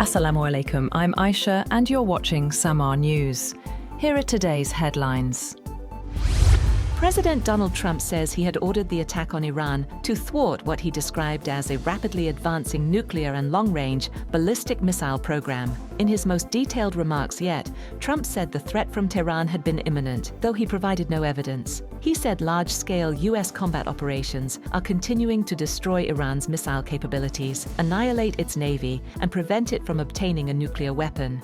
Assalamu alaikum, I'm Aisha and you're watching SAMAA News. Here are today's headlines. President Donald Trump says he had ordered the attack on Iran to thwart what he described as a rapidly advancing nuclear and long-range ballistic missile program. In his most detailed remarks yet, Trump said the threat from Tehran had been imminent, though he provided no evidence. He said large-scale U.S. combat operations are continuing to destroy Iran's missile capabilities, annihilate its navy, and prevent it from obtaining a nuclear weapon.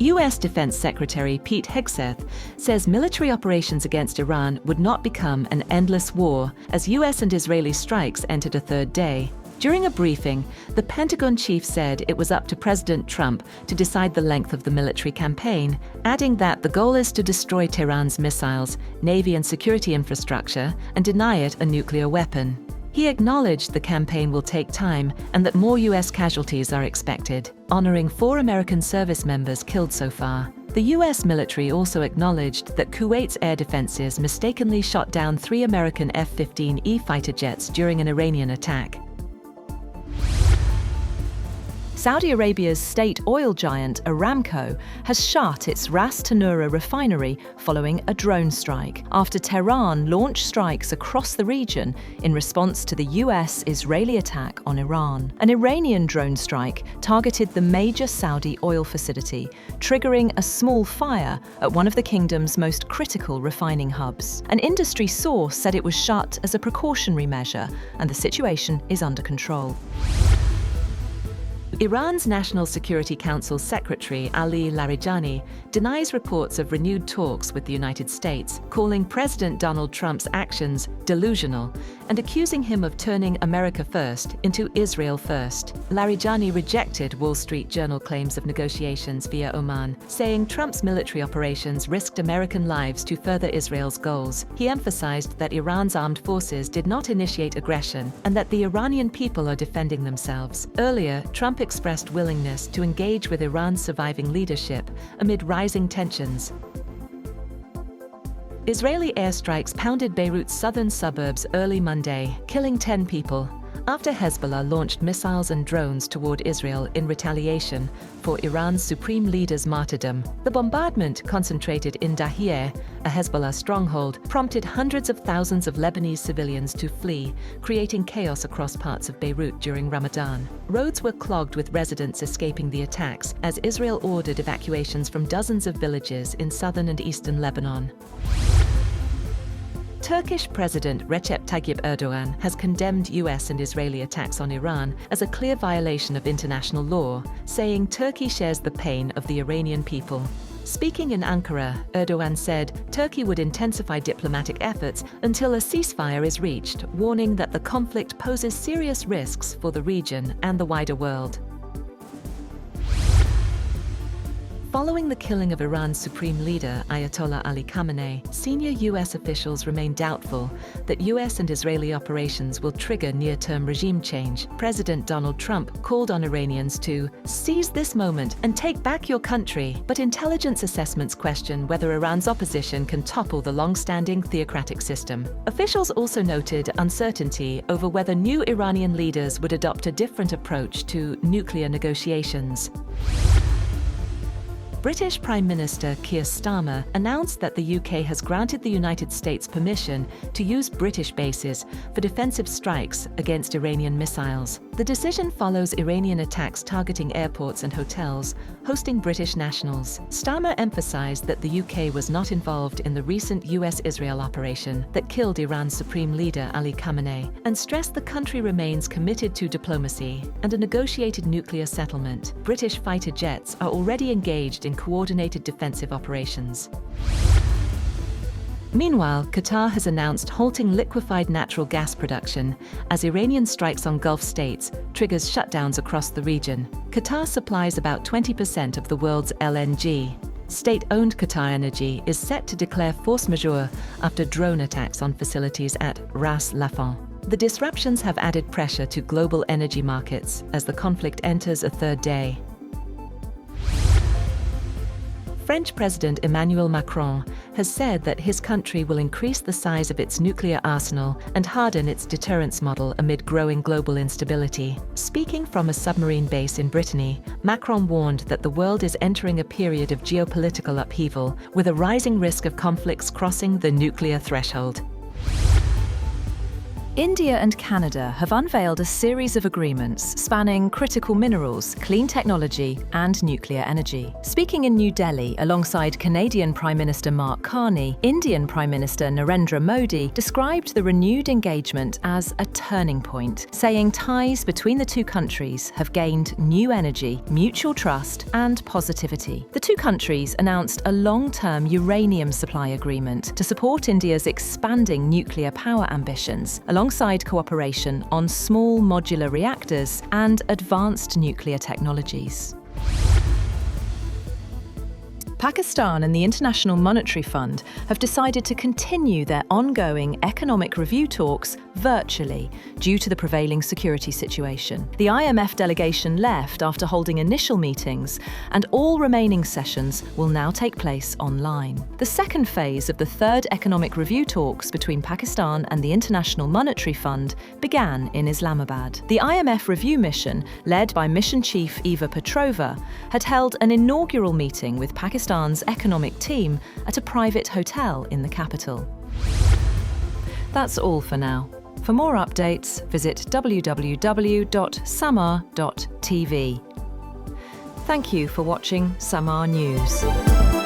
U.S. Defense Secretary Pete Hegseth says military operations against Iran would not become an endless war as U.S. and Israeli strikes entered a third day. During a briefing, the Pentagon chief said it was up to President Trump to decide the length of the military campaign, adding that the goal is to destroy Tehran's missiles, navy and security infrastructure, and deny it a nuclear weapon. He acknowledged the campaign will take time and that more U.S. casualties are expected, honoring 4 American service members killed so far. The U.S. military also acknowledged that Kuwait's air defenses mistakenly shot down 3 American F-15E fighter jets during an Iranian attack. Saudi Arabia's state oil giant Aramco has shut its Ras Tanura refinery following a drone strike, after Tehran launched strikes across the region in response to the US-Israeli attack on Iran. An Iranian drone strike targeted the major Saudi oil facility, triggering a small fire at one of the kingdom's most critical refining hubs. An industry source said it was shut as a precautionary measure, and the situation is under control. Iran's National Security Council Secretary Ali Larijani denies reports of renewed talks with the United States, calling President Donald Trump's actions delusional and accusing him of turning America first into Israel first. Larijani rejected Wall Street Journal claims of negotiations via Oman, saying Trump's military operations risked American lives to further Israel's goals. He emphasized that Iran's armed forces did not initiate aggression and that the Iranian people are defending themselves. Earlier, Trump expressed willingness to engage with Iran's surviving leadership amid rising tensions. Israeli airstrikes pounded Beirut's southern suburbs early Monday, killing 10 people, after Hezbollah launched missiles and drones toward Israel in retaliation for Iran's supreme leader's martyrdom. The bombardment, concentrated in Dahiyeh, a Hezbollah stronghold, prompted hundreds of thousands of Lebanese civilians to flee, creating chaos across parts of Beirut during Ramadan. Roads were clogged with residents escaping the attacks as Israel ordered evacuations from dozens of villages in southern and eastern Lebanon. Turkish President Recep Tayyip Erdogan has condemned US and Israeli attacks on Iran as a clear violation of international law, saying Turkey shares the pain of the Iranian people. Speaking in Ankara, Erdogan said Turkey would intensify diplomatic efforts until a ceasefire is reached, warning that the conflict poses serious risks for the region and the wider world. Following the killing of Iran's supreme leader, Ayatollah Ali Khamenei, senior U.S. officials remain doubtful that U.S. and Israeli operations will trigger near-term regime change. President Donald Trump called on Iranians to seize this moment and take back your country, but intelligence assessments question whether Iran's opposition can topple the long-standing theocratic system. Officials also noted uncertainty over whether new Iranian leaders would adopt a different approach to nuclear negotiations. British Prime Minister Keir Starmer announced that the UK has granted the United States permission to use British bases for defensive strikes against Iranian missiles. The decision follows Iranian attacks targeting airports and hotels hosting British nationals. Starmer emphasized that the UK was not involved in the recent US-Israel operation that killed Iran's supreme leader Ali Khamenei, and stressed the country remains committed to diplomacy and a negotiated nuclear settlement. British fighter jets are already engaged in coordinated defensive operations. Meanwhile, Qatar has announced halting liquefied natural gas production as Iranian strikes on Gulf states triggers shutdowns across the region. Qatar supplies about 20% of the world's LNG. State-owned Qatar Energy is set to declare force majeure after drone attacks on facilities at Ras Laffan. The disruptions have added pressure to global energy markets as the conflict enters a third day. French President Emmanuel Macron has said that his country will increase the size of its nuclear arsenal and harden its deterrence model amid growing global instability. Speaking from a submarine base in Brittany, Macron warned that the world is entering a period of geopolitical upheaval with a rising risk of conflicts crossing the nuclear threshold. India and Canada have unveiled a series of agreements spanning critical minerals, clean technology, and nuclear energy. Speaking in New Delhi alongside Canadian Prime Minister Mark Carney, Indian Prime Minister Narendra Modi described the renewed engagement as a turning point, saying ties between the two countries have gained new energy, mutual trust, and positivity. The two countries announced a long-term uranium supply agreement to support India's expanding nuclear power ambitions, alongside cooperation on small modular reactors and advanced nuclear technologies. Pakistan and the International Monetary Fund have decided to continue their ongoing economic review talks virtually due to the prevailing security situation. The IMF delegation left after holding initial meetings, and all remaining sessions will now take place online. The second phase of the third economic review talks between Pakistan and the International Monetary Fund began in Islamabad. The IMF review mission, led by Mission Chief Eva Petrova, had held an inaugural meeting with Pakistan's economic team at a private hotel in the capital. That's all for now. For more updates, visit www.SAMAA TV. Thank you for watching SAMAA News.